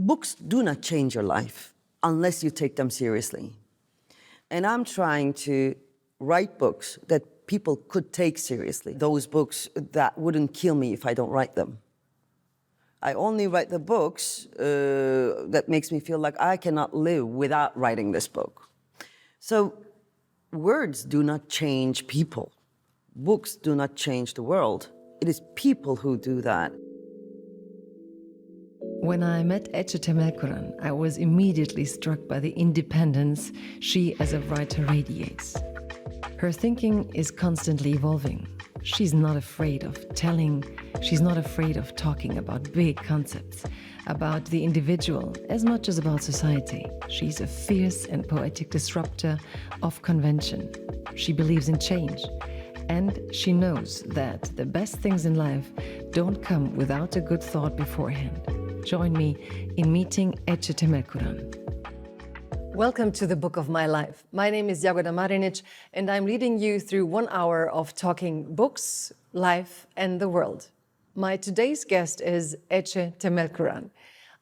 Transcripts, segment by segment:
books do not change your life unless you take them seriously. And I'm trying to write books that people could take seriously. Those books that wouldn't kill me if I don't write them. I only write the books that makes me feel like I cannot live without writing this book. So words do not change people. Books do not change the world. It is people who do that. When I met Ece Temelkuran, I was immediately struck by the independence she as a writer radiates. Her thinking is constantly evolving. She's not afraid of telling, she's not afraid of talking about big concepts, about the individual as much as about society. She's a fierce and poetic disruptor of convention. She believes in change. And she knows that the best things in life don't come without a good thought beforehand. Join me in meeting Ece Temelkuran. Welcome to the Book of My Life. My name is Jagoda Marinić, and I'm leading you through 1 hour of talking books, life, and the world. My today's guest is Ece Temelkuran.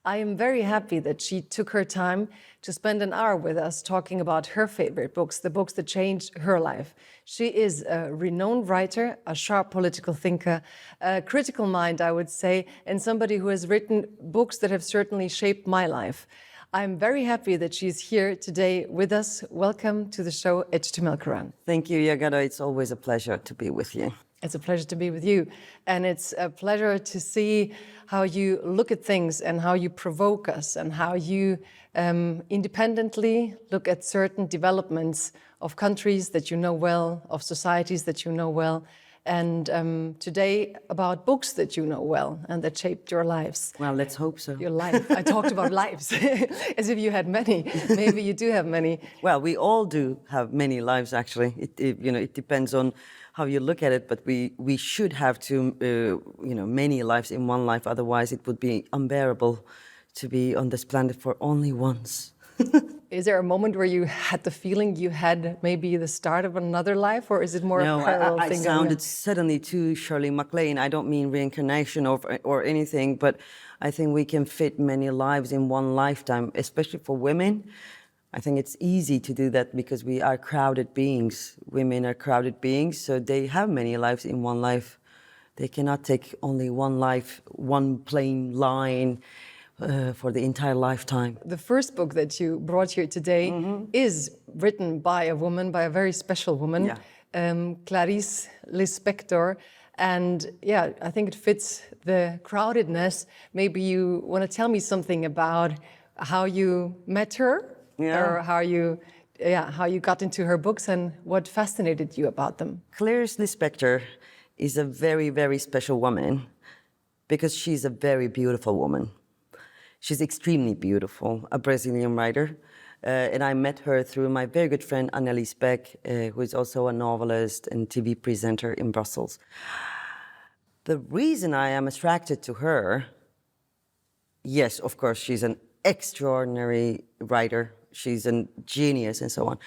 I am very happy that she took her time to spend an hour with us talking about her favorite books, the books that changed her life. She is a renowned writer, a sharp political thinker, a critical mind, I would say, and somebody who has written books that have certainly shaped my life. I'm very happy that she's here today with us. Welcome to the show, Ece Temelkuran. Thank you, Jagoda. It's always a pleasure to be with you. It's a pleasure to be with you. And it's a pleasure to see how you look at things and how you provoke us and how you independently look at certain developments of countries that you know well, of societies that you know well, and today about books that you know well and that shaped your lives. Well, let's hope so. Your life. I talked about lives as if you had many. Maybe you do have many. Well, we all do have many lives, actually. It depends on how you look at it, but we should have many lives in one life. Otherwise, it would be unbearable to be on this planet for only once. Is there a moment where you had the feeling you had maybe the start of another life, or is it more a parallel thing? I sounded suddenly too Shirley MacLaine. I don't mean reincarnation or anything, but I think we can fit many lives in one lifetime, especially for women. I think it's easy to do that because we are crowded beings. Women are crowded beings, so they have many lives in one life. They cannot take only one life, one plain line for the entire lifetime. The first book that you brought here today is written by a woman, by a very special woman, Clarice Lispector. And yeah, I think it fits the crowdedness. Maybe you want to tell me something about how you met her, or how you got into her books and what fascinated you about them. Clarice Lispector is a very, very special woman because she's a very beautiful woman. She's extremely beautiful, a Brazilian writer. And I met her through my very good friend Annelies Beck, who is also a novelist and TV presenter in Brussels. The reason I am attracted to her, yes, of course, she's an extraordinary writer. She's a genius and so on.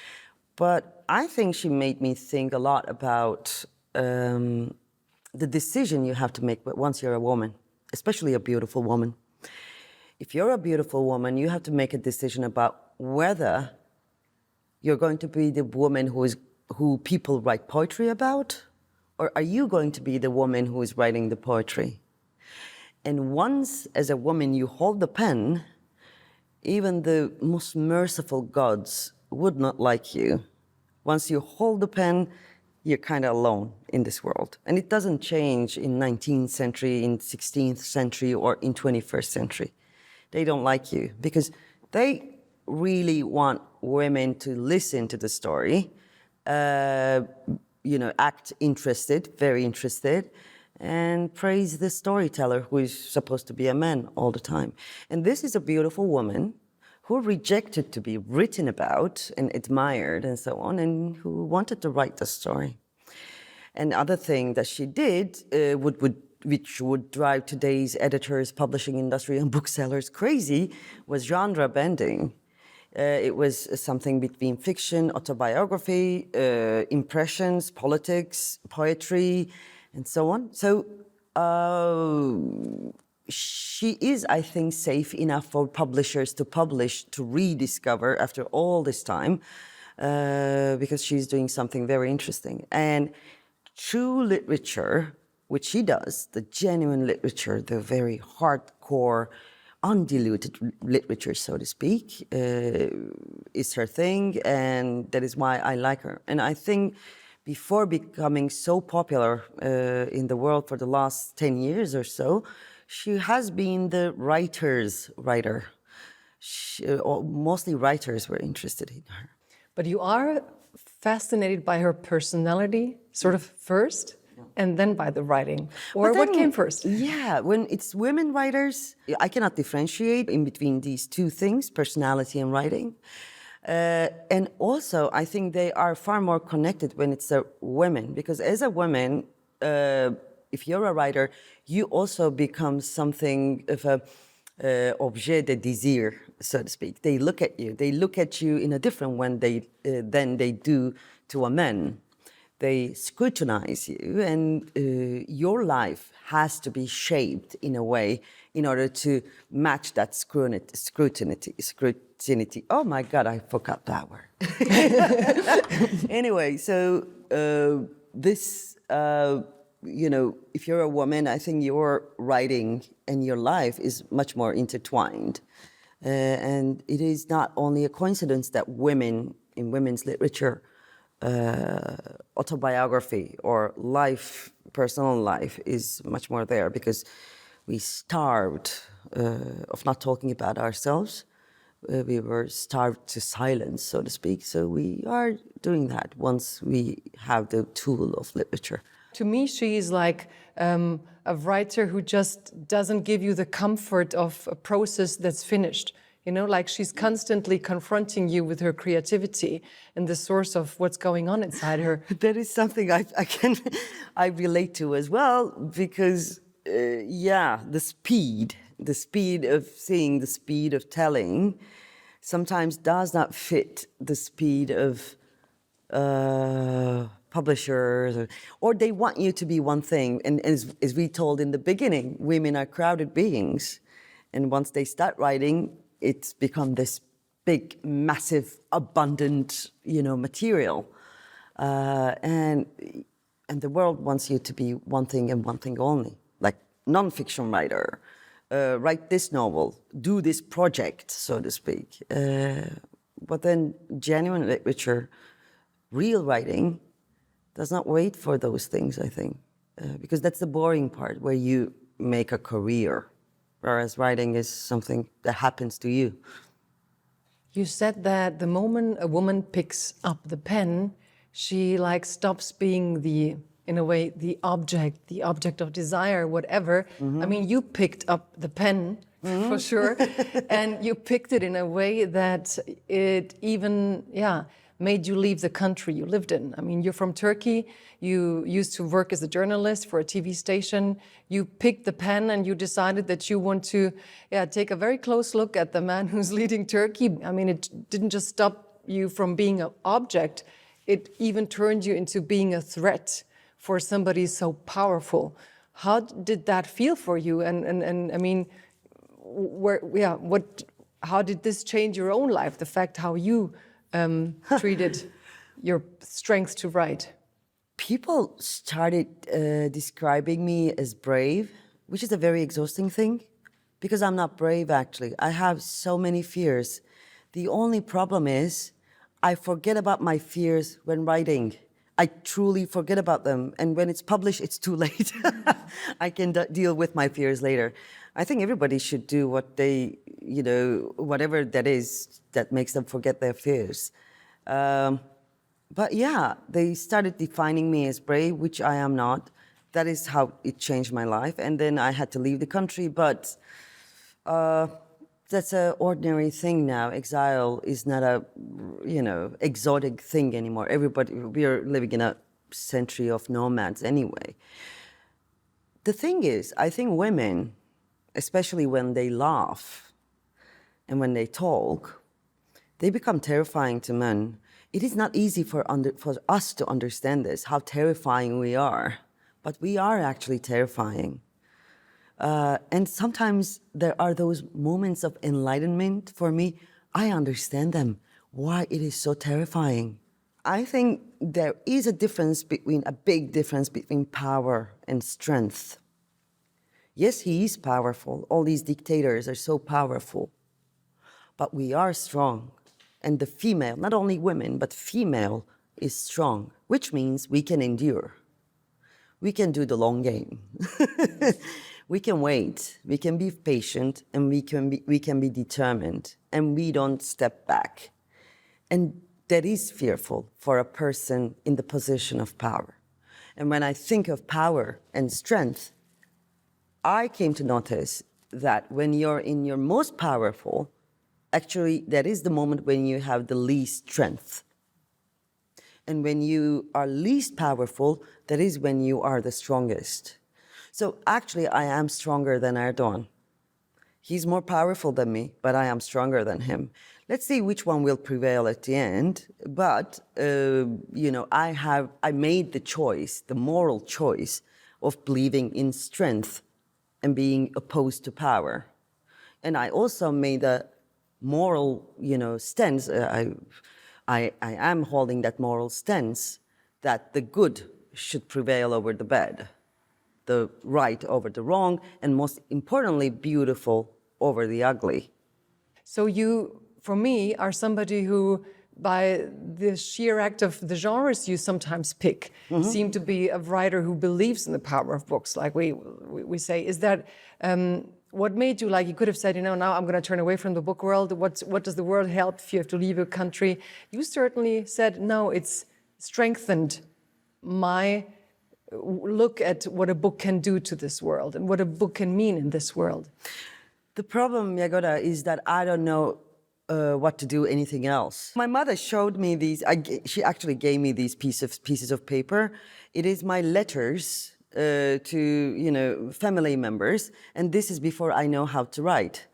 But I think she made me think a lot about the decision you have to make once you're a woman, especially a beautiful woman. If you're a beautiful woman, you have to make a decision about whether you're going to be the woman who people write poetry about, or are you going to be the woman who is writing the poetry? And once, as a woman, you hold the pen, even the most merciful gods would not like you. Once you hold the pen, you're kind of alone in this world. And it doesn't change in 19th century, in 16th century, or in 21st century. They don't like you because they really want women to listen to the story, act interested, very interested, and praise the storyteller who is supposed to be a man all the time. And this is a beautiful woman who rejected to be written about and admired and so on, and who wanted to write the story. And other thing that she did, which would drive today's editors, publishing industry, and booksellers crazy, was genre bending. It was something between fiction, autobiography, impressions, politics, poetry, and so on. So she is, I think, safe enough for publishers to publish, to rediscover after all this time, because she's doing something very interesting. And true literature, which she does, the genuine literature, the very hardcore, undiluted literature, so to speak, is her thing, and that is why I like her. And I think before becoming so popular in the world for the last 10 years or so, she has been the writer's writer. Mostly writers were interested in her. But you are fascinated by her personality, sort of first, and then by the writing. Or what came first? Yeah, when it's women writers, I cannot differentiate in between these two things, personality and writing. And also, I think they are far more connected when it's a woman, because as a woman, if you're a writer, you also become something of a objet de désir, so to speak. They look at you. They look at you in a different way than they do to a man. They scrutinize you, and your life has to be shaped in a way in order to match that scrutiny. Oh my God, I forgot that word. Anyway, so if you're a woman, I think your writing and your life is much more intertwined. And it is not only a coincidence that women in women's literature, autobiography or life, personal life is much more there, because we starved of not talking about ourselves. We were starved to silence, so to speak. So we are doing that once we have the tool of literature. To me, she is like a writer who just doesn't give you the comfort of a process that's finished. You know, like she's constantly confronting you with her creativity and the source of what's going on inside her. That is something I relate to as well, because the speed of seeing, the speed of telling, sometimes does not fit the speed of publishers, or they want you to be one thing. And as we told in the beginning, women are crowded beings, and once they start writing, it's become this big, massive, abundant, material, and the world wants you to be one thing and one thing only. Like non-fiction writer, write this novel, do this project, so to speak. But then genuine literature, real writing, does not wait for those things, I think, because that's the boring part, where you make a career, whereas writing is something that happens to you. You said that the moment a woman picks up the pen, she stops being the object of desire, whatever. Mm-hmm. I mean, you picked up the pen, mm-hmm. for sure, and you picked it in a way that it even, made you leave the country you lived in. I mean, you're from Turkey, you used to work as a journalist for a TV station, you picked the pen and you decided that you want to take a very close look at the man who's leading Turkey. I mean, it didn't just stop you from being an object, it even turned you into being a threat for somebody so powerful. How did that feel for you? And I mean, how did this change your own life, the fact how you treated your strength to write? People started describing me as brave, which is a very exhausting thing, because I'm not brave, actually. I have so many fears. The only problem is I forget about my fears when writing. I truly forget about them. And when it's published, it's too late. I can deal with my fears later. I think everybody should do what they, whatever that is that makes them forget their fears. But they started defining me as brave, which I am not. That is how it changed my life. And then I had to leave the country, but that's an ordinary thing now. Exile is not a, exotic thing anymore. We are living in a century of nomads anyway. The thing is, I think women, especially when they laugh and when they talk, they become terrifying to men. It is not easy for us to understand this, how terrifying we are. But we are actually terrifying. And sometimes there are those moments of enlightenment for me. I understand them, why it is so terrifying. I think there is a big difference between power and strength. Yes, he is powerful. All these dictators are so powerful. But we are strong. And the female, not only women, but female is strong, which means we can endure. We can do the long game. We can wait, we can be patient, and we can be determined, and we don't step back. And that is fearful for a person in the position of power. And when I think of power and strength, I came to notice that when you're in your most powerful, actually that is the moment when you have the least strength. And when you are least powerful, that is when you are the strongest. So actually, I am stronger than Erdogan. He's more powerful than me, but I am stronger than him. Let's see which one will prevail at the end. But, I made the choice, the moral choice of believing in strength and being opposed to power. And I also made a moral, stance. I am holding that moral stance that the good should prevail over the bad, the right over the wrong, and most importantly, beautiful over the ugly. So you, for me, are somebody who, by the sheer act of the genres you sometimes pick, seem to be a writer who believes in the power of books, like we say. Is that what made you, like, you could have said, now I'm going to turn away from the book world. What does the world help if you have to leave your country? You certainly said, no, it's strengthened my look at what a book can do to this world and what a book can mean in this world. The problem, Jagoda, is that I don't know what to do anything else. My mother showed me these, she actually gave me these pieces of paper. It is my letters to family members, and this is before I know how to write.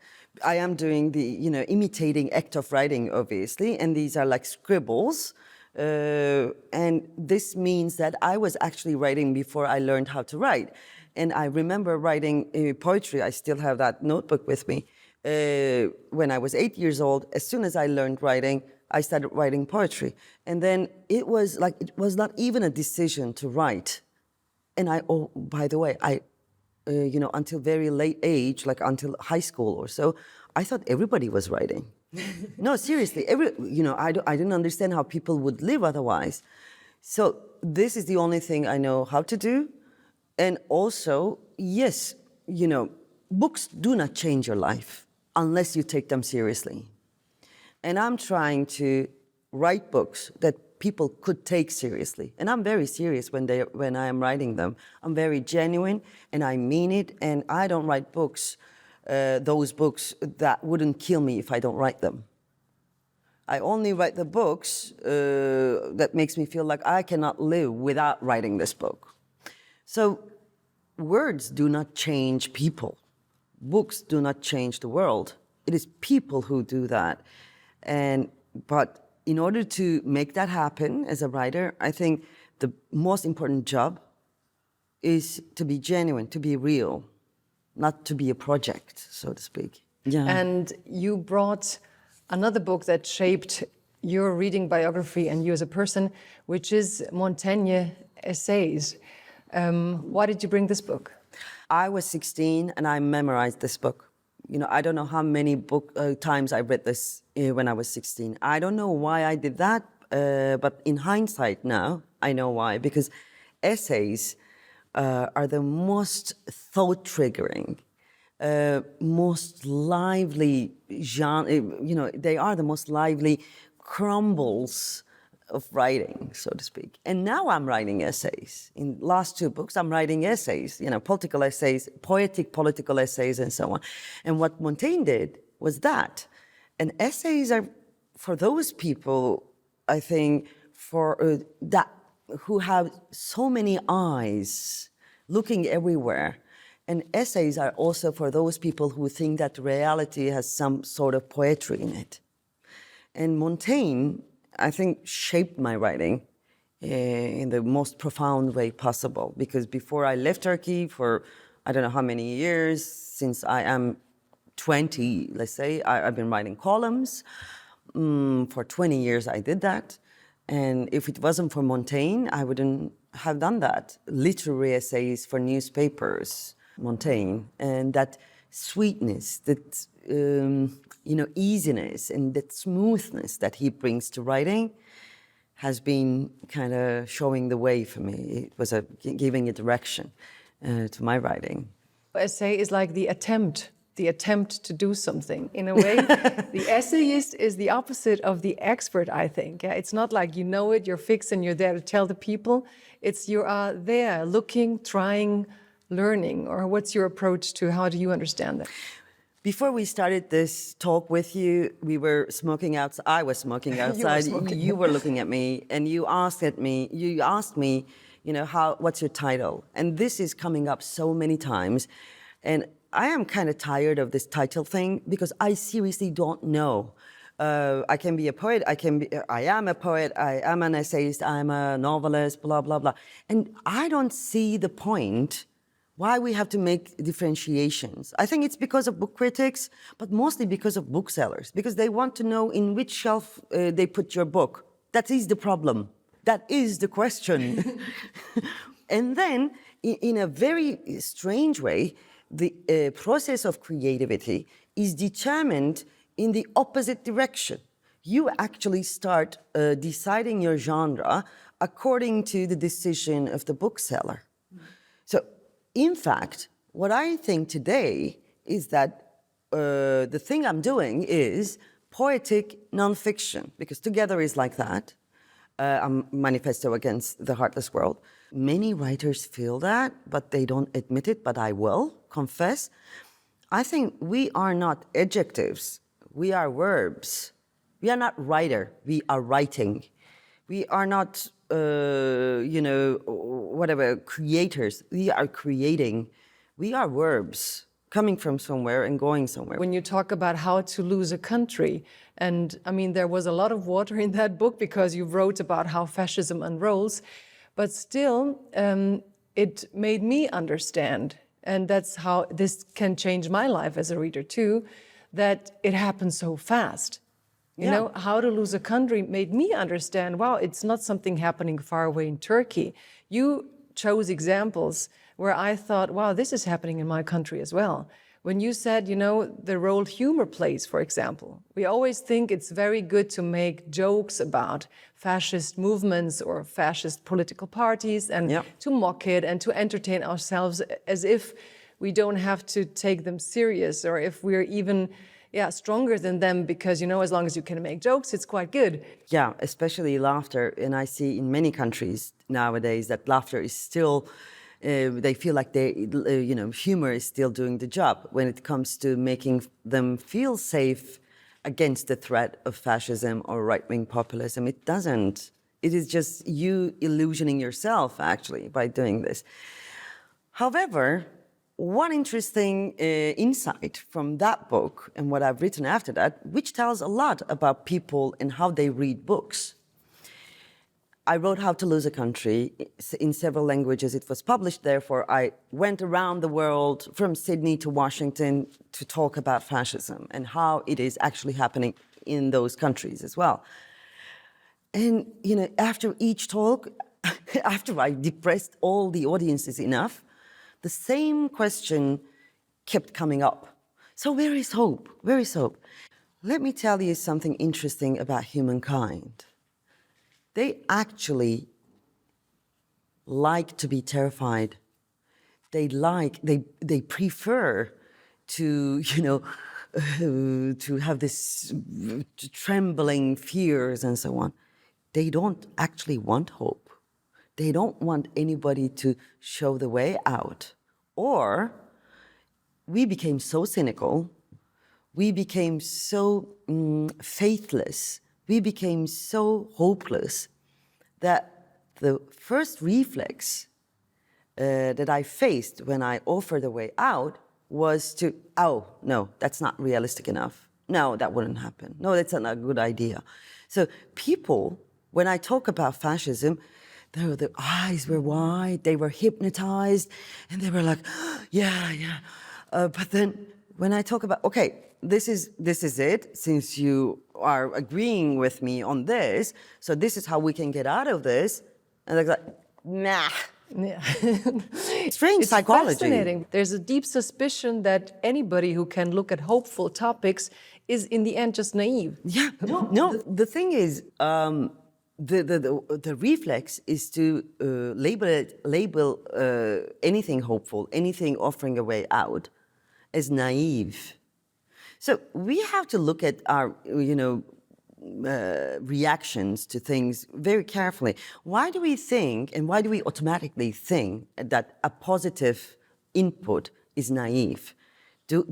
I am doing the imitating act of writing, obviously, and these are like scribbles, and this means that I was actually writing before I learned how to write. And I remember writing poetry. I still have that notebook with me. When I was 8 years old, as soon as I learned writing, I started writing poetry. And then it was not even a decision to write. And by the way, until very late age, like until high school or so, I thought everybody was writing. No, seriously, I didn't understand how people would live otherwise. So this is the only thing I know how to do. And also, yes, books do not change your life unless you take them seriously. And I'm trying to write books that people could take seriously. And I'm very serious when I am writing them. I'm very genuine, and I mean it. And I don't write books, those books that wouldn't kill me if I don't write them. I only write the books that makes me feel like I cannot live without writing this book. So words do not change people. Books do not change the world. It is people who do that. But in order to make that happen as a writer, I think the most important job is to be genuine, to be real, not to be a project, so to speak. Yeah. And you brought another book that shaped your reading biography and you as a person, which is Montaigne Essays. Why did you bring this book? I was 16 and I memorized this book. I don't know how many times I read this when I was 16. I don't know why I did that, but in hindsight now, I know why. Because essays are the most thought-triggering, most lively genre, they are the most lively crumbles of writing, so to speak. And now I'm writing essays. In last two books, I'm writing essays, political essays, poetic political essays, and so on. And what Montaigne did was that. And essays are for those people, I think, who have so many eyes looking everywhere. And essays are also for those people who think that reality has some sort of poetry in it. And Montaigne, I think, shaped my writing in the most profound way possible. Because before I left Turkey for I don't know how many years, since I am 20, let's say, I've been writing columns. For 20 years I did that. And if it wasn't for Montaigne, I wouldn't have done that. Literary essays for newspapers, Montaigne, and that sweetness, that easiness and that smoothness that he brings to writing has been kind of showing the way for me. It was giving a direction to my writing. Essay is like the attempt to do something. In a way, the essayist is the opposite of the expert, I think. Yeah? It's not like you know it, you're fixed, and you're there to tell the people. It's you are there, looking, trying, learning. Or what's your approach to how do you understand that? Before we started this talk with you, we were smoking outside. I was smoking outside. You were looking at me, and you asked me, what's your title? And this is coming up so many times. And I am kind of tired of this title thing because I seriously don't know. I can be a poet, I am a poet, I am an essayist, I'm a novelist, blah, blah, blah. And I don't see the point why we have to make differentiations. I think it's because of book critics, but mostly because of booksellers, because they want to know in which shelf they put your book. That is the problem. That is the question. And then, in a very strange way, the process of creativity is determined in the opposite direction. You actually start deciding your genre according to the decision of the bookseller. So, in fact, what I think today is that the thing I'm doing is poetic nonfiction, because Together is like that. A manifesto against the heartless world. Many writers feel that, but they don't admit it, but I will confess. I think we are not adjectives, we are verbs. We are not writer, we are writing. We are not, creators, we are creating. We are verbs, coming from somewhere and going somewhere. When you talk about how to lose a country, and I mean, there was a lot of water in that book because you wrote about how fascism unrolls, but still, it made me understand, and that's how this can change my life as a reader too, that it happens so fast. You know, How to Lose a Country made me understand, wow, it's not something happening far away in Turkey. You chose examples where I thought, wow, this is happening in my country as well. When you said, the role humor plays, for example, we always think it's very good to make jokes about fascist movements or fascist political parties and to mock it and to entertain ourselves as if we don't have to take them serious or if we're even stronger than them because, as long as you can make jokes, it's quite good. Yeah, especially laughter. And I see in many countries nowadays that laughter is still, they feel like humor is still doing the job when it comes to making them feel safe against the threat of fascism or right-wing populism. It doesn't. It is just you illusioning yourself, actually, by doing this. However, one interesting insight from that book and what I've written after that, which tells a lot about people and how they read books. I wrote How to Lose a Country in several languages. It was published, therefore I went around the world from Sydney to Washington to talk about fascism and how it is actually happening in those countries as well. And, after each talk, after I depressed all the audiences enough, the same question kept coming up. So where is hope? Where is hope? Let me tell you something interesting about humankind. They actually like to be terrified. They prefer to, to have this trembling fears and so on. They don't actually want hope. They don't want anybody to show the way out. Or we became so cynical, we became so faithless, we became so hopeless that the first reflex that I faced when I offered a way out was to, oh, no, that's not realistic enough. No, that wouldn't happen. No, that's not a good idea. So people, when I talk about fascism, Their eyes were wide, they were hypnotized, and they were like, yeah, yeah. But then when I talk about, okay, this is it, since you are agreeing with me on this, so this is how we can get out of this, and they're like, nah. Yeah. Strange It's psychology. fascinating. There's a deep suspicion that anybody who can look at hopeful topics is in the end just naive. Yeah, no. The thing is, the reflex is to label anything hopeful, anything offering a way out, as naive. So we have to look at our, reactions to things very carefully. Why do we think, and why do we automatically think that a positive input is naive? Do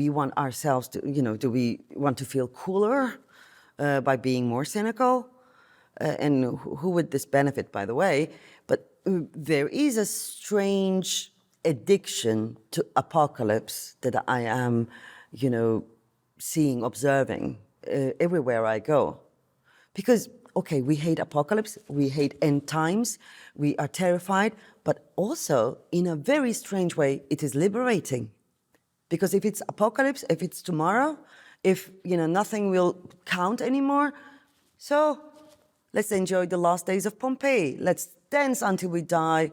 we want ourselves to, do we want to feel cooler by being more cynical? And who would this benefit, by the way? But there is a strange addiction to apocalypse that I am, seeing, observing everywhere I go. Because, okay, we hate apocalypse, we hate end times, we are terrified, but also, in a very strange way, it is liberating. Because if it's apocalypse, if it's tomorrow, if, nothing will count anymore, so let's enjoy the last days of Pompeii. Let's dance until we die.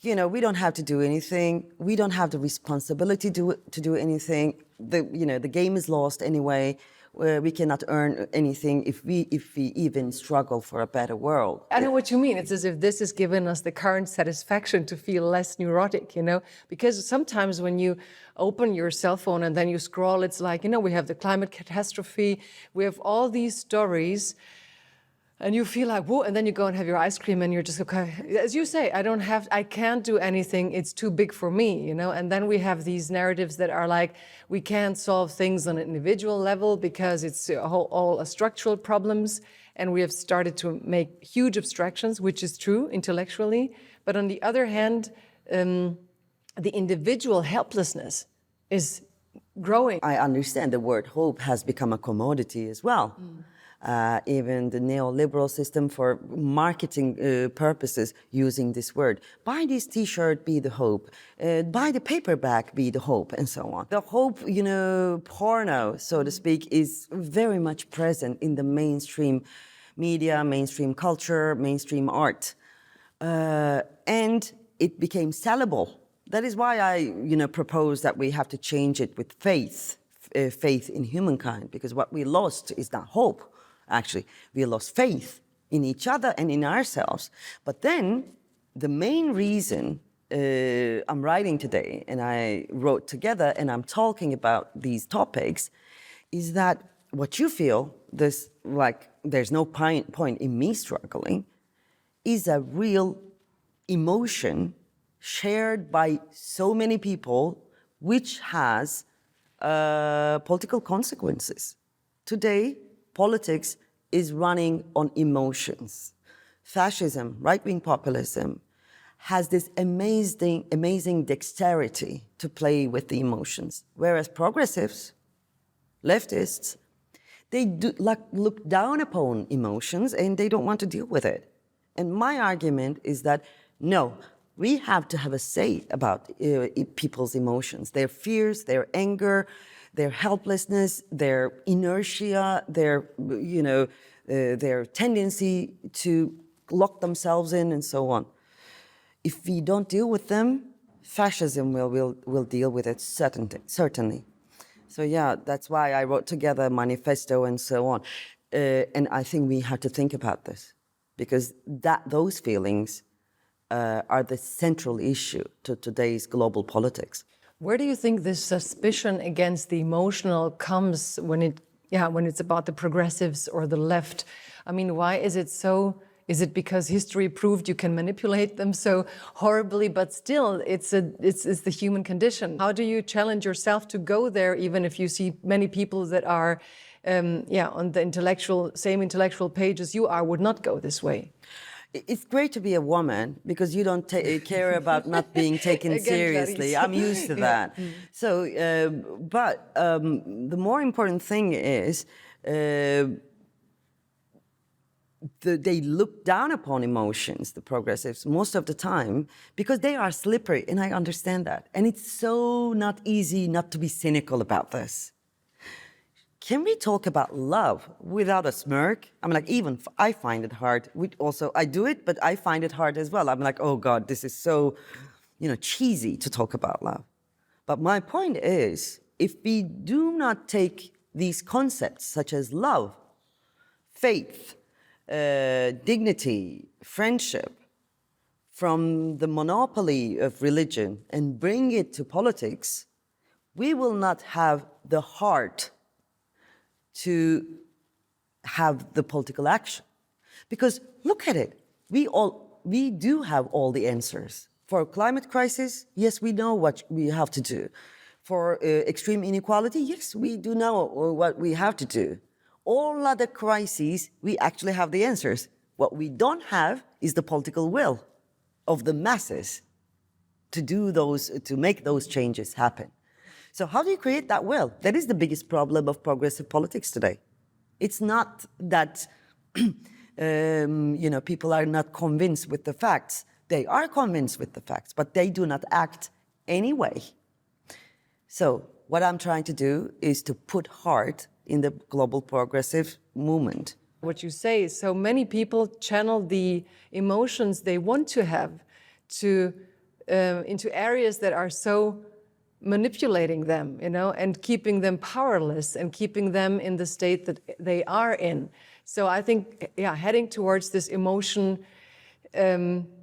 We don't have to do anything. We don't have the responsibility to do anything. The game is lost anyway. We cannot earn anything if we even struggle for a better world. I know what you mean. It's as if this has given us the current satisfaction to feel less neurotic, Because sometimes when you open your cell phone and then you scroll, it's like, we have the climate catastrophe, we have all these stories, and you feel like, whoa, and then you go and have your ice cream and you're just, okay, as you say, I can't do anything, it's too big for me, And then we have these narratives that are like, we can't solve things on an individual level because it's all structural problems, and we have started to make huge abstractions, which is true intellectually, but on the other hand, the individual helplessness is growing. I understand the word hope has become a commodity as well. Even the neoliberal system for marketing purposes using this word. Buy this T-shirt, be the hope. Buy the paperback, be the hope, and so on. The hope, porno, so to speak, is very much present in the mainstream media, mainstream culture, mainstream art. And it became sellable. That is why I, propose that we have to change it with faith in humankind, because what we lost is not hope. Actually, we lost faith in each other and in ourselves. But then, the main reason I'm writing today, and I wrote together, and I'm talking about these topics, is that what you feel, there's no point in me struggling, is a real emotion shared by so many people, which has political consequences. Today, politics is running on emotions. Fascism, right-wing populism, has this amazing dexterity to play with the emotions. Whereas progressives, leftists, they look down upon emotions and they don't want to deal with it. And my argument is that, no, we have to have a say about people's emotions, their fears, their anger, their helplessness, their inertia, their tendency to lock themselves in, and so on. If we don't deal with them, fascism will deal with it, certainly. So yeah, that's why I wrote together a manifesto and so on. And I think we have to think about this, because those feelings are the central issue to today's global politics. Where do you think this suspicion against the emotional comes when it's about the progressives or the left? I mean, why is it so? Is it because history proved you can manipulate them so horribly? But still, it's the human condition. How do you challenge yourself to go there, even if you see many people that are, on the same intellectual page as you are, would not go this way? It's great to be a woman because you don't care about not being taken seriously. I'm used to that. Yeah. So, but the more important thing is they look down upon emotions, the progressives, most of the time, because they are slippery, and I understand that. And it's so not easy not to be cynical about this. Can we talk about love without a smirk? I mean, like, even I find it hard. I do it, but I find it hard as well. I'm like, oh God, this is so, cheesy to talk about love. But my point is, if we do not take these concepts such as love, faith, dignity, friendship, from the monopoly of religion and bring it to politics, we will not have the heart to have the political action. Because look at it, we do have all the answers. For climate crisis, yes, we know what we have to do. For extreme inequality, yes, we do know what we have to do. All other crises, we actually have the answers. What we don't have is the political will of the masses to make those changes happen. So how do you create that will? That is the biggest problem of progressive politics today. It's not that people are not convinced with the facts. They are convinced with the facts, but they do not act anyway. So what I'm trying to do is to put heart in the global progressive movement. What you say is so many people channel the emotions they want to have into areas that are so manipulating them, and keeping them powerless and keeping them in the state that they are in. So I think, heading towards this emotion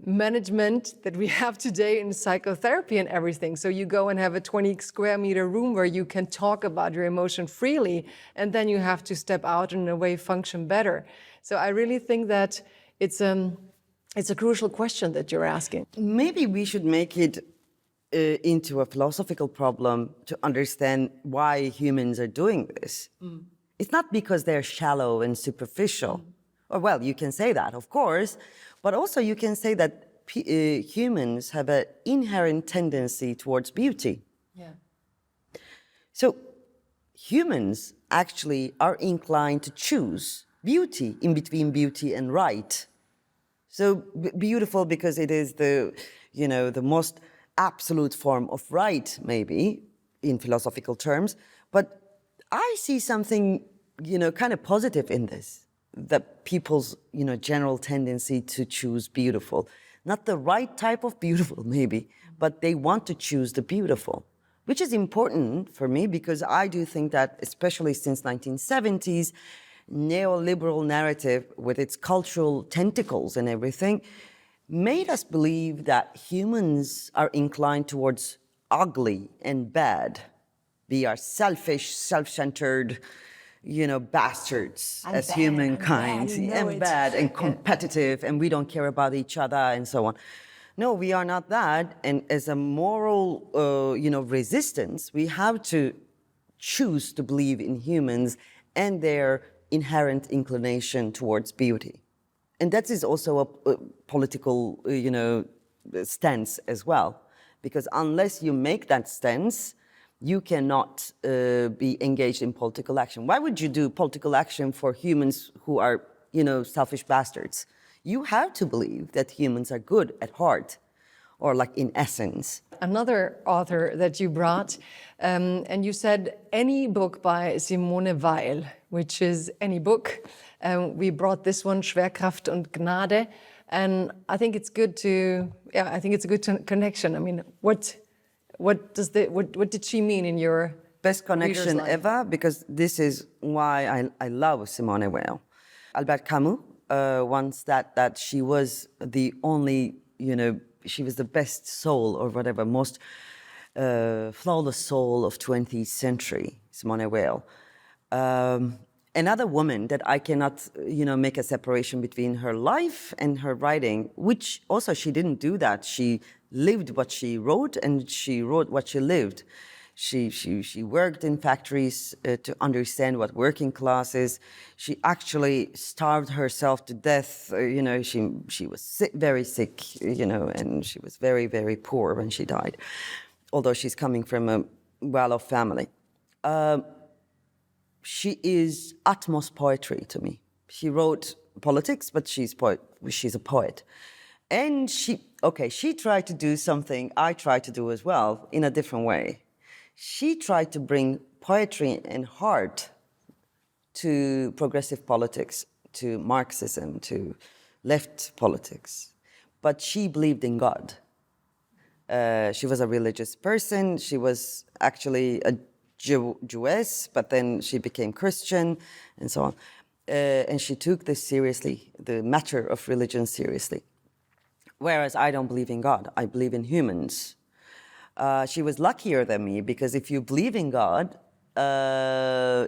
management that we have today in psychotherapy and everything. So you go and have a 20 square meter room where you can talk about your emotion freely, and then you have to step out and in a way function better. So I really think that it's a crucial question that you're asking. Maybe we should make it into a philosophical problem to understand why humans are doing this. It's not because they're shallow and superficial. Or, well, you can say that, of course, but also you can say that humans have an inherent tendency towards beauty. Yeah. So humans actually are inclined to choose beauty in between beauty and right. So beautiful because it is the most absolute form of right, maybe, in philosophical terms. But I see something, kind of positive in this, that people's, general tendency to choose beautiful. Not the right type of beautiful, maybe, but they want to choose the beautiful, which is important for me because I do think that, especially since 1970s, neoliberal narrative with its cultural tentacles and everything made us believe that humans are inclined towards ugly and bad. We are selfish, self-centered, bastards as humankind, and bad and competitive, and we don't care about each other and so on. No, we are not that. And as a moral, resistance, we have to choose to believe in humans and their inherent inclination towards beauty. And that is also a political, stance as well. Because unless you make that stance, you cannot be engaged in political action. Why would you do political action for humans who are, selfish bastards? You have to believe that humans are good at heart, or like in essence. Another author that you brought, and you said any book by Simone Weil, which is any book. We brought this one, Schwerkraft und Gnade, and I think it's good it's a good connection. I mean, what did she mean in your best connection ever? Because this is why I love Simone Weil. Albert Camus once that she was the only, she was the best soul or whatever, most flawless soul of 20th century, Simone Weil. Another woman that I cannot, make a separation between her life and her writing, which also she didn't do that. She lived what she wrote and she wrote what she lived. She worked in factories to understand what working class is. She actually starved herself to death. She was sick, very sick, and she was very, very poor when she died, although she's coming from a well-off family. She is utmost poetry to me. She wrote politics, but she's a poet. And she tried to do something I tried to do as well in a different way. She tried to bring poetry and art to progressive politics, to Marxism, to left politics. But she believed in God. She was a religious person. She was actually a Jewess, but then she became Christian and so on. And she took this seriously, the matter of religion seriously. Whereas I don't believe in God, I believe in humans. She was luckier than me because if you believe in God,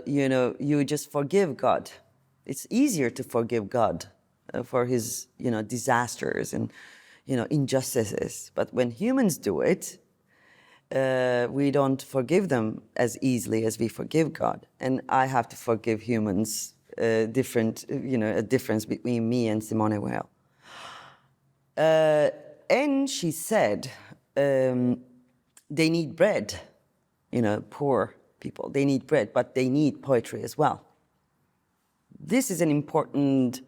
you just forgive God. It's easier to forgive God for his, disasters and, injustices. But when humans do it, we don't forgive them as easily as we forgive God. And I have to forgive humans, a difference between me and Simone Weil. And she said, they need bread, poor people, they need bread, but they need poetry as well. This is an important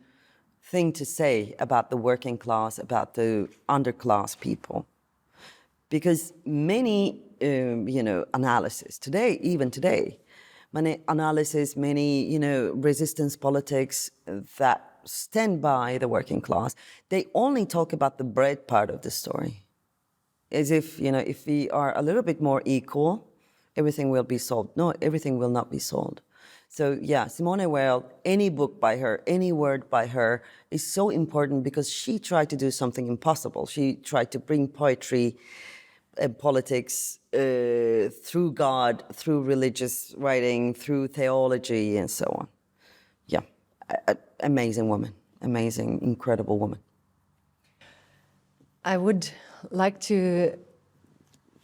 thing to say about the working class, about the underclass people. Because many, analysis today, even today, many analysis, many, resistance politics that stand by the working class, they only talk about the bread part of the story. As if, if we are a little bit more equal, everything will be solved. No, everything will not be solved. So yeah, Simone Weil, any book by her, any word by her is so important because she tried to do something impossible. She tried to bring poetry and politics through God, through religious writing, through theology, and so on. Yeah, amazing woman, amazing, incredible woman. I would like to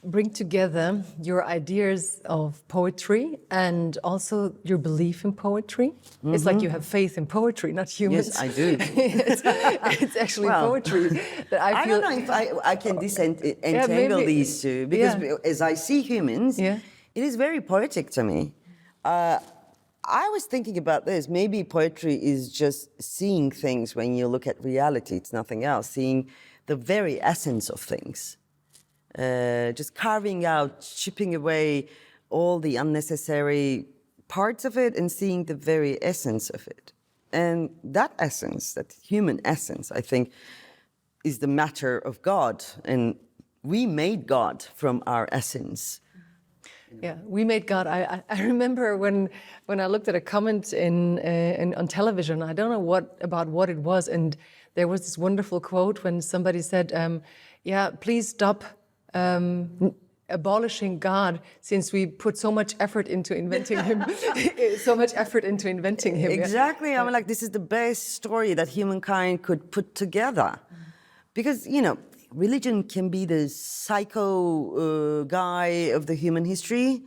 bring together your ideas of poetry and also your belief in poetry. Mm-hmm. It's like you have faith in poetry, not humans. Yes, I do. it's actually poetry that I feel. I don't know if I can entangle these two, because as I see humans, it is very poetic to me. I was thinking about this. Maybe poetry is just seeing things when you look at reality. It's nothing else. Seeing the very essence of things. Just carving out, chipping away all the unnecessary parts of it and seeing the very essence of it. And that essence, that human essence, I think, is the matter of God. And we made God from our essence. Yeah, we made God. I remember when I looked at a comment on television, I don't know what it was, and there was this wonderful quote when somebody said, please stop abolishing God, since we put so much effort into inventing him. Exactly. Yeah. I mean, like, this is the best story that humankind could put together. Because, religion can be the psycho guy of the human history,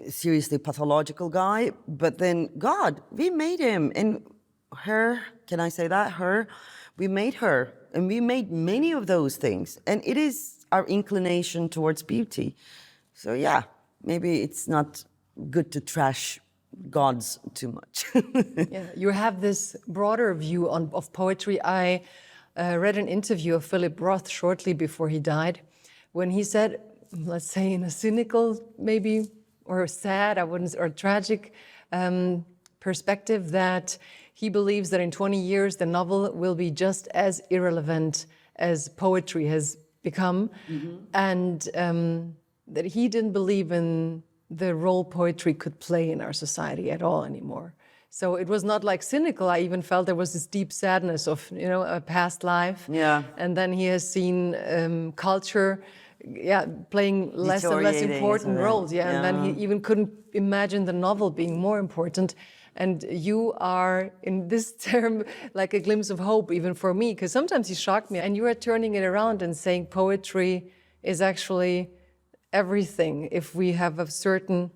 seriously pathological guy, but then God, we made him, and her, can I say that? Her, we made her, and we made many of those things, and it is our inclination towards beauty. So yeah, maybe it's not good to trash gods too much. Yeah, you have this broader view of poetry. I read an interview of Philip Roth shortly before he died, when he said, let's say in a cynical maybe, or sad, or tragic perspective, that he believes that in 20 years the novel will be just as irrelevant as poetry has become, and that he didn't believe in the role poetry could play in our society at all anymore. So it was not like cynical. I even felt there was this deep sadness of, a past life. Yeah. And then he has seen culture, playing less and less important roles. Yeah. And then he even couldn't imagine the novel being more important. And you are, in this term, like a glimpse of hope, even for me, because sometimes you shock me. And you are turning it around and saying poetry is actually everything if we have a certain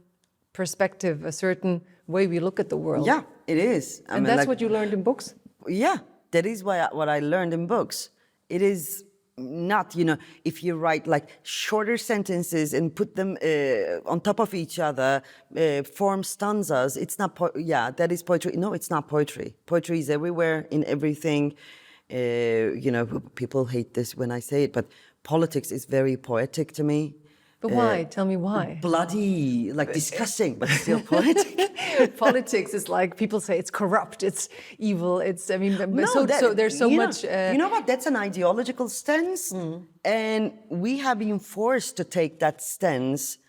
perspective, a certain way we look at the world. Yeah, it is. And that's what you learned in books? Yeah, that is what I learned in books. It is not, if you write like shorter sentences and put them on top of each other, form stanzas, it's not, that is poetry. No, it's not poetry. Poetry is everywhere, in everything. People hate this when I say it, but politics is very poetic to me. But why? Tell me why. Bloody, like disgusting, but still poetic. Politics is like, people say it's corrupt, it's evil, it's, I mean, No, so there's so much... you know what, that's an ideological stance, and we have been forced to take that stance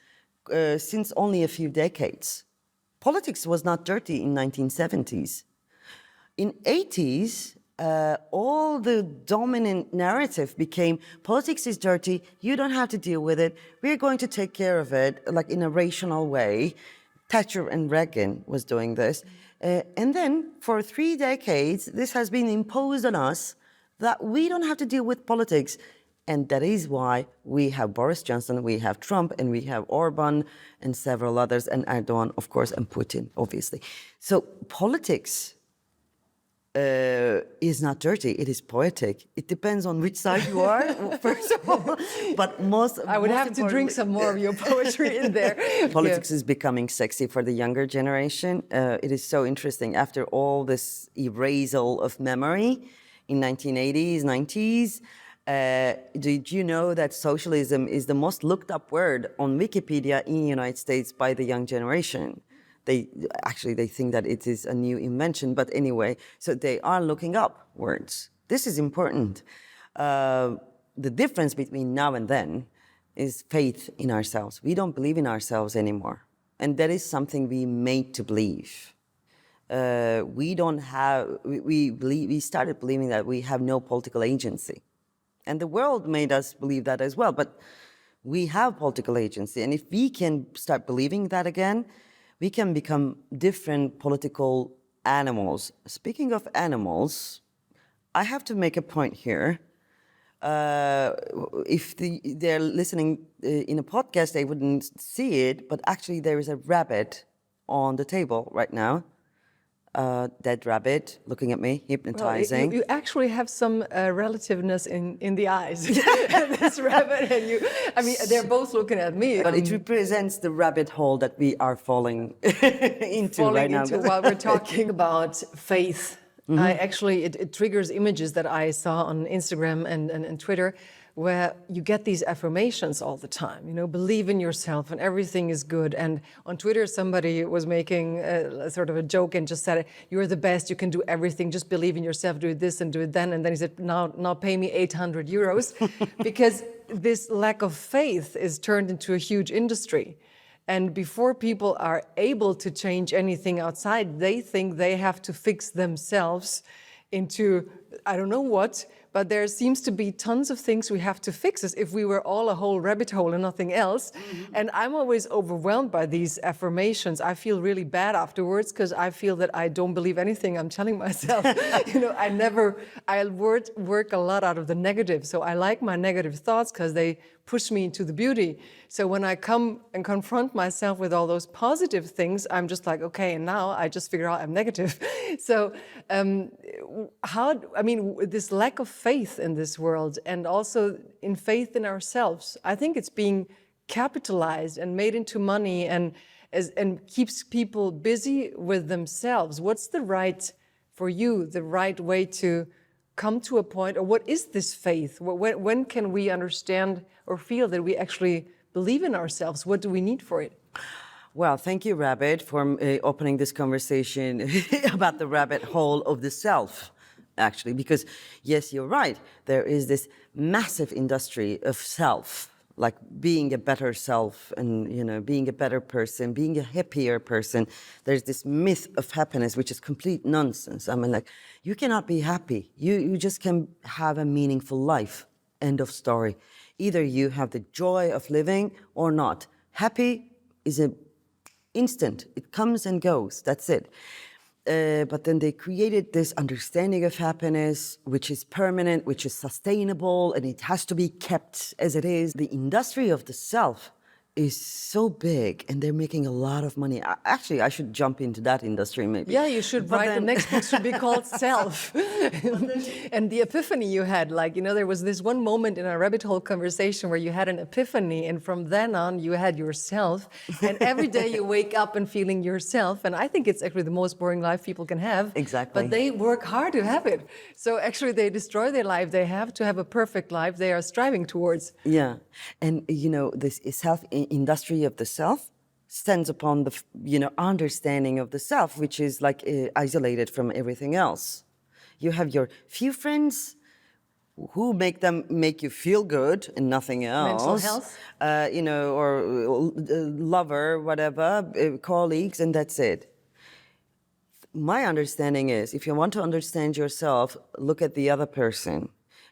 since only a few decades. Politics was not dirty in 1970s. In 80s, all the dominant narrative became politics is dirty, you don't have to deal with it, we're going to take care of it, like in a rational way. Thatcher and Reagan was doing this. And then for 3 decades, this has been imposed on us that we don't have to deal with politics. And that is why we have Boris Johnson, we have Trump, and we have Orban, and several others, and Erdogan, of course, and Putin, obviously. So politics is not dirty, it is poetic. It depends on which side you are, first of all. But I would have to drink some more of your poetry in there. Politics is becoming sexy for the younger generation. It is so interesting. After all this erasal of memory in 1980s, 90s, did you know that socialism is the most looked up word on Wikipedia in the United States by the young generation? They think that it is a new invention, but anyway, so they are looking up words. This is important. The difference between now and then is faith in ourselves. We don't believe in ourselves anymore. And that is something we made to believe. We started believing that we have no political agency. And the world made us believe that as well, but we have political agency. And if we can start believing that again, we can become different political animals. Speaking of animals, I have to make a point here. If they're listening in a podcast, they wouldn't see it, but actually there is a rabbit on the table right now. Dead rabbit, looking at me, hypnotizing. Well, you actually have some relativeness in the eyes. This rabbit and they're both looking at me. But it represents the rabbit hole that we are falling into right now. While we're talking about faith. It triggers images that I saw on Instagram and Twitter, where you get these affirmations all the time, believe in yourself and everything is good. And on Twitter, somebody was making sort of a joke and just said, you're the best, you can do everything, just believe in yourself, do this and do it then. And then he said, now pay me 800 euros, because this lack of faith is turned into a huge industry. And before people are able to change anything outside, they think they have to fix themselves into, I don't know what, but there seems to be tons of things we have to fix, as if we were all a whole rabbit hole and nothing else. And I'm always overwhelmed by these affirmations. I feel really bad afterwards because I feel that I don't believe anything I'm telling myself. I work a lot out of the negative. So I like my negative thoughts because they push me into the beauty. So when I come and confront myself with all those positive things, I'm just like, okay, and now I just figure out I'm negative. So this lack of faith in this world, and also in faith in ourselves, I think it's being capitalized and made into money and keeps people busy with themselves. What's the right way to come to a point, or what is this faith? When can we understand or feel that we actually believe in ourselves? What do we need for it? Well, thank you, Rabbit, for opening this conversation about the rabbit hole of the self, actually, because yes, you're right. There is this massive industry of self, like being a better self and, being a better person, being a happier person. There's this myth of happiness, which is complete nonsense. I mean, like, you cannot be happy. You just can have a meaningful life. End of story. Either you have the joy of living or not. Happy is an instant. It comes and goes. That's it. But then they created this understanding of happiness, which is permanent, which is sustainable, and it has to be kept as it is. The industry of the self is so big and they're making a lot of money. Actually, I should jump into that industry maybe. Yeah, you should write. The next book should be called Self. And the epiphany you had, like, there was this one moment in our rabbit hole conversation where you had an epiphany, and from then on you had yourself. And every day you wake up and feeling yourself. And I think it's actually the most boring life people can have. Exactly. But they work hard to have it. So actually they destroy their life. They have to have a perfect life they are striving towards. Yeah. And, this industry of the self stands upon the, understanding of the self, which is like isolated from everything else. You have your few friends who make you feel good and nothing else. Mental health. Or lover, whatever, colleagues, and that's it. My understanding is, if you want to understand yourself, look at the other person.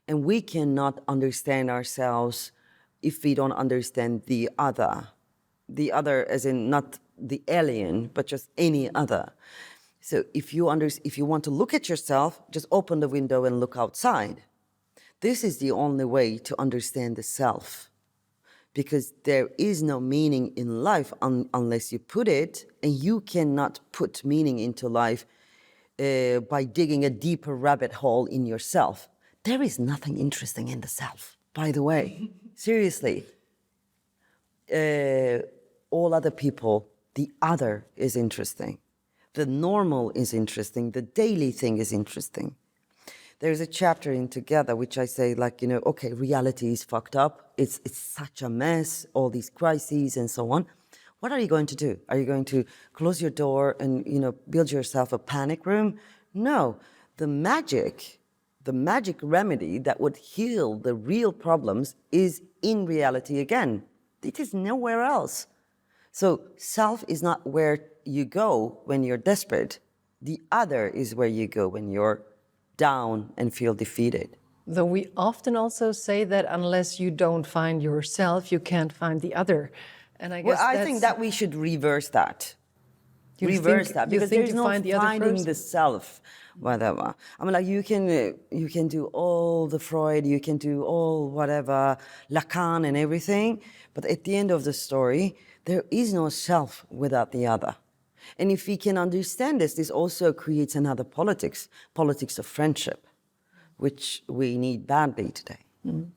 And we cannot understand ourselves if we don't understand the other. The other as in not the alien, but just any other. So if you want to look at yourself, just open the window and look outside. This is the only way to understand the self. Because there is no meaning in life unless you put it, and you cannot put meaning into life by digging a deeper rabbit hole in yourself. There is nothing interesting in the self, by the way. Seriously. All other people, the other is interesting. The normal is interesting. The daily thing is interesting. There's a chapter in Together which I say, okay, reality is fucked up. It's such a mess, all these crises and so on. What are you going to do? Are you going to close your door and, build yourself a panic room? No. The magic remedy that would heal the real problems is in reality again. It is nowhere else. So self is not where you go when you're desperate. The other is where you go when you're down and feel defeated. Though we often also say that unless you don't find yourself, you can't find the other. And I guess I think that we should reverse that. Because there's no finding the the self, whatever. I mean, you can do all the Freud, you can do all whatever, Lacan and everything, but at the end of the story, there is no self without the other. And if we can understand this also creates another politics of friendship, which we need badly today. Mm.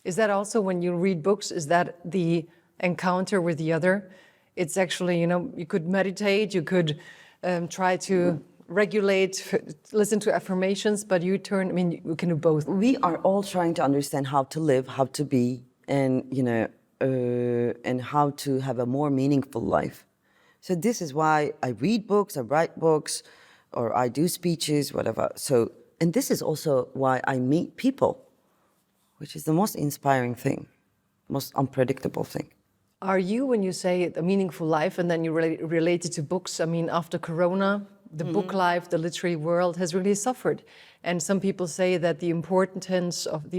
Is that also when you read books, is that the encounter with the other? It's actually, you could meditate, you could try to regulate, listen to affirmations, but you can do both. We are all trying to understand how to live, how to be, and, and how to have a more meaningful life. So this is why I read books, I write books, or I do speeches, whatever. So, and this is also why I meet people, which is the most inspiring thing, most unpredictable thing. Are you, when you say a meaningful life, and then you relate it to books, after Corona, the book life, the literary world has really suffered. And some people say that the importance of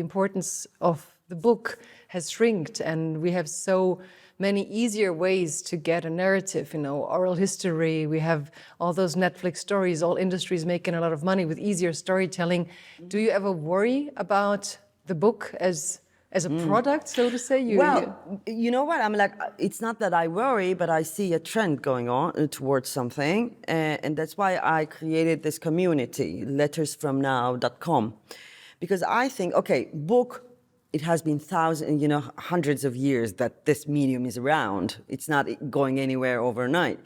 the book has shrinked, and we have so many easier ways to get a narrative, oral history, we have all those Netflix stories, all industries making a lot of money with easier storytelling. Do you ever worry about the book as a product, so to say? You know what? It's not that I worry, but I see a trend going on towards something. And that's why I created this community, lettersfromnow.com. Because I think, okay, book, it has been hundreds of years that this medium is around. It's not going anywhere overnight.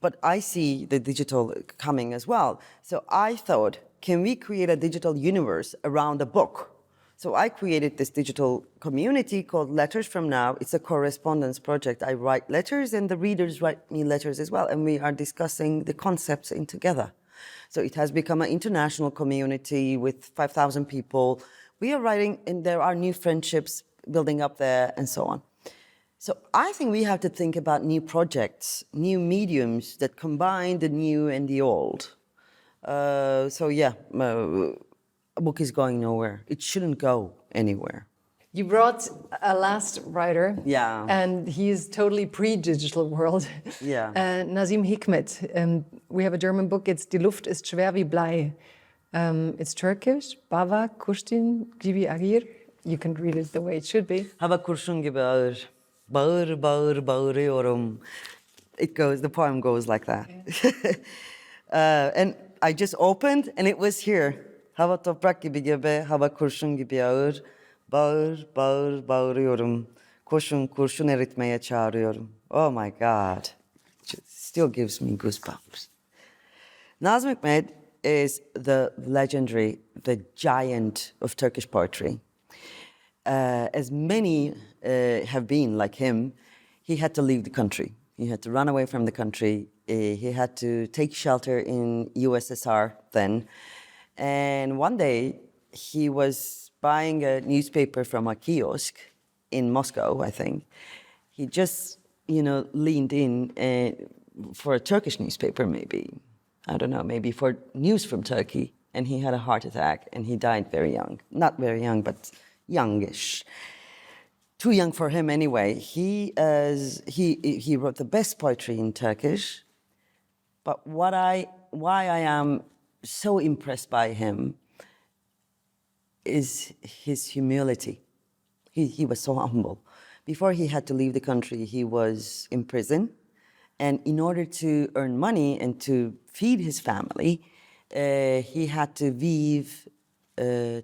But I see the digital coming as well. So I thought, can we create a digital universe around the book? So I created this digital community called Letters From Now. It's a correspondence project. I write letters and the readers write me letters as well. And we are discussing the concepts in together. So it has become an international community with 5,000 people. We are writing, and there are new friendships building up there and so on. So I think we have to think about new projects, new mediums that combine the new and the old. A book is going nowhere. It shouldn't go anywhere. You brought a last writer. Yeah. And he's totally pre-digital world. Yeah. Nazim Hikmet. We have a German book. It's Die Luft ist schwer wie Blei. It's Turkish. Bava kurşun gibi ağır. You can read it the way it should be. Hava kurşun gibi ağır. Bağır bağır bağırıyorum. The poem goes like that. And I just opened and it was here. Hava toprak gibi gebe, hava kurşun gibi ağır. Bağır bağır bağırıyorum. Kurşun kurşun eritmeye çağırıyorum. Oh my God. It still gives me goosebumps. Nazım Hikmet is the legendary, the giant of Turkish poetry. As many have been like him, he had to leave the country. He had to run away from the country. He had to take shelter in USSR then. And one day, he was buying a newspaper from a kiosk in Moscow, I think. He just, leaned in for a Turkish newspaper, maybe. I don't know, maybe for news from Turkey. And he had a heart attack, and he died very young. Not very young, but youngish. Too young for him anyway. He wrote the best poetry in Turkish. But why I am so impressed by him is his humility. He was so humble. Before he had to leave the country, he was in prison. And in order to earn money and to feed his family, he had to weave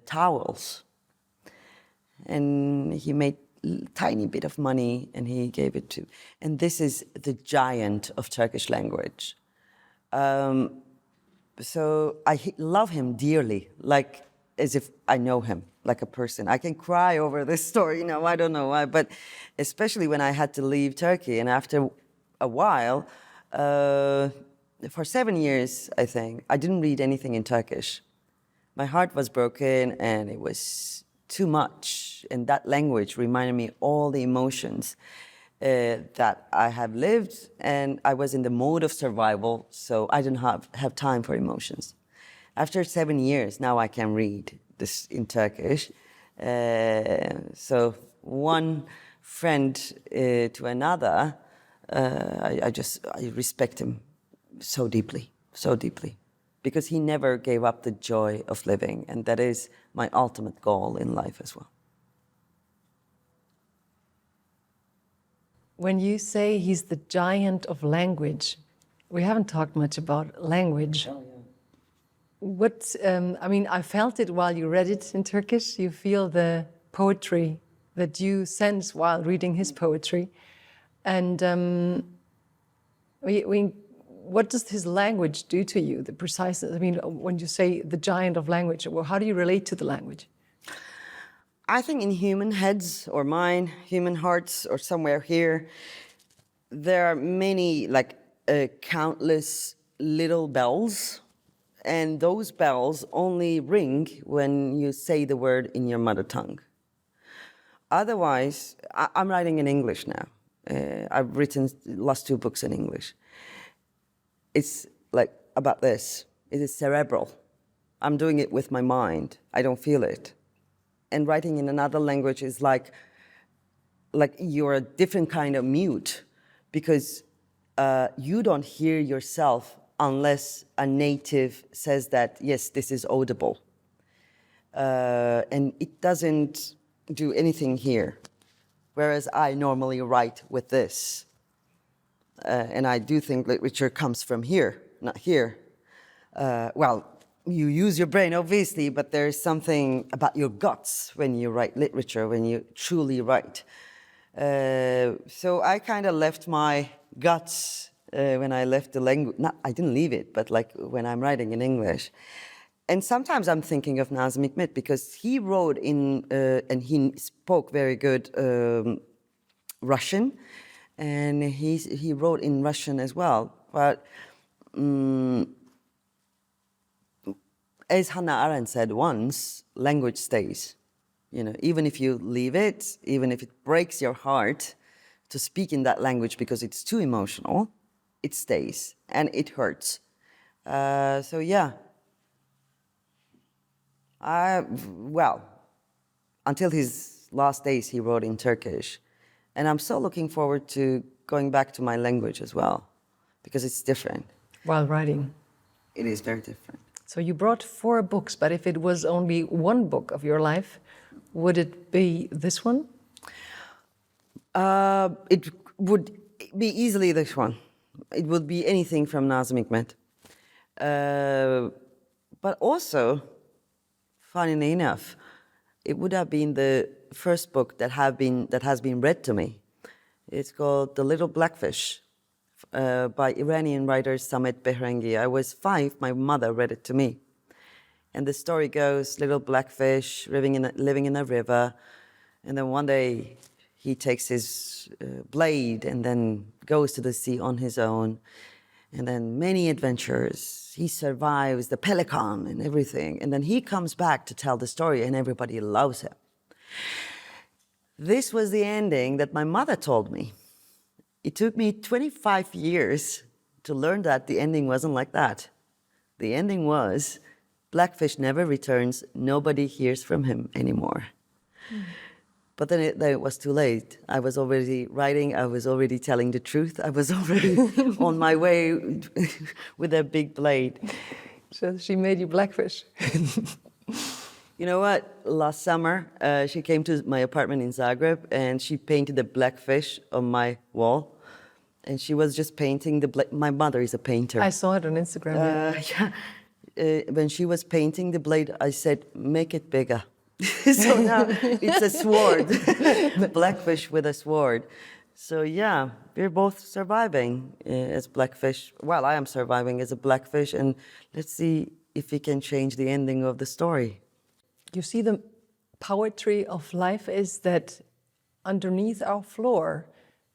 towels. And he made a tiny bit of money and he gave it to. And this is the giant of Turkish language. So I love him dearly, like as if I know him, like a person. I can cry over this story, I don't know why, but especially when I had to leave Turkey. And after a while, for 7 years, I think, I didn't read anything in Turkish. My heart was broken and it was too much. And that language reminded me all the emotions that I have lived, and I was in the mode of survival, so I didn't have time for emotions. After 7 years, now I can read this in Turkish. So one friend to another, I respect him so deeply, because he never gave up the joy of living, and that is my ultimate goal in life as well. When you say he's the giant of language, we haven't talked much about language. Oh, yeah. I felt it while you read it in Turkish. You feel the poetry that you sense while reading his poetry. And what does his language do to you, the preciseness? When you say the giant of language, well, how do you relate to the language? I think in human heads or mine, human hearts or somewhere here, there are many, countless little bells. And those bells only ring when you say the word in your mother tongue. Otherwise, I'm writing in English now. I've written last 2 books in English. It's about this. It is cerebral. I'm doing it with my mind. I don't feel it. And writing in another language is like you're a different kind of mute, because you don't hear yourself unless a native says that, yes, this is audible. And it doesn't do anything here, whereas I normally write with this. And I do think literature comes from here, not here. You use your brain, obviously, but there's something about your guts when you write literature, when you truly write. So I kind of left my guts when I left the language. I didn't leave it, but when I'm writing in English. And sometimes I'm thinking of Nazım Hikmet, because he wrote and he spoke very good Russian, and he wrote in Russian as well. But as Hannah Arendt said once, language stays. Even if you leave it, even if it breaks your heart to speak in that language because it's too emotional, it stays and it hurts. So yeah. Until his last days, he wrote in Turkish. And I'm so looking forward to going back to my language as well, because it's different. While writing? It is very different. So you brought 4 books, but if it was only one book of your life, would it be this one? It would be easily this one. It would be anything from Nazım Hikmet. But also, funnily enough, it would have been the first book that has been read to me. It's called The Little Blackfish by Iranian writer Samet Behrengi. I was 5, my mother read it to me. And the story goes, little blackfish living in a river, and then one day he takes his blade and then goes to the sea on his own. And then many adventures. He survives the pelican and everything. And then he comes back to tell the story and everybody loves him. This was the ending that my mother told me. It took me 25 years to learn that the ending wasn't like that. The ending was, Blackfish never returns, nobody hears from him anymore. But then it was too late. I was already writing, I was already telling the truth, I was already on my way with a big blade. So she made you Blackfish. You know what? Last summer, she came to my apartment in Zagreb and she painted a blackfish on my wall. And she was just painting my mother is a painter. I saw it on Instagram. Yeah. When she was painting the blade, I said, make it bigger. So now it's a sword, blackfish with a sword. So yeah, we're both surviving as blackfish. Well, I am surviving as a blackfish, and let's see if we can change the ending of the story. You see, the poetry of life is that underneath our floor,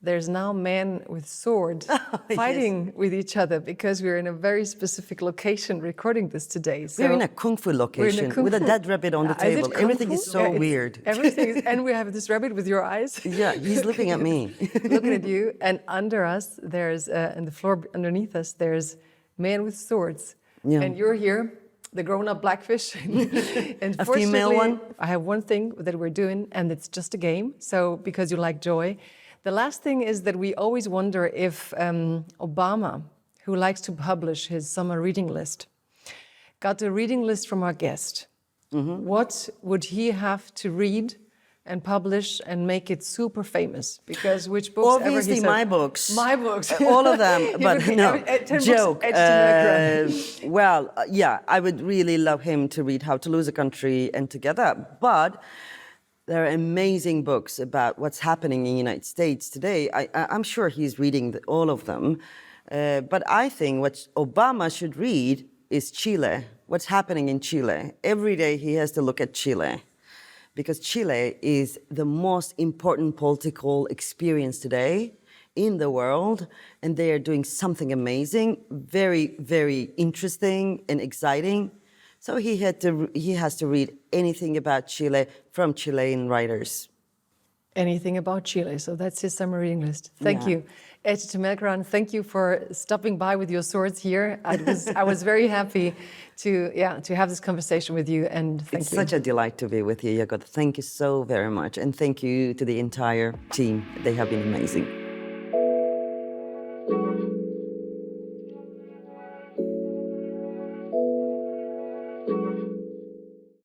there's now men with swords fighting with each other because we're in a very specific location recording this today. So we're in a kung fu location with a dead rabbit on the table. Everything is so weird. And we have this rabbit with your eyes. Yeah, he's looking at me. Looking at you. And under us, there's, in the floor underneath us, there's men with swords. Yeah. And you're here, the grown-up blackfish. And a female one? I have one thing that we're doing, and it's just a game. So, because you like joy. The last thing is that we always wonder if Obama, who likes to publish his summer reading list, got a reading list from our guest. Mm-hmm. What would he have to read and publish and make it super famous? Because which books obviously ever he my said, books. My books. All of them, but no, joke. Well, yeah, I would really love him to read How to Lose a Country and Together, but there are amazing books about what's happening in the United States today. I'm sure he's reading all of them. But I think what Obama should read is Chile, what's happening in Chile. Every day he has to look at Chile, because Chile is the most important political experience today in the world, and they are doing something amazing, very, very interesting and exciting. So he has to read anything about Chile from Chilean writers. Anything about Chile. So that's his summer reading list. Thank you. Ece Temelkuran, thank you for stopping by with your swords here. I was very happy to have this conversation with you, and thank you. It's such a delight to be with you, Jagoda. Thank you so very much, and thank you to the entire team. They have been amazing.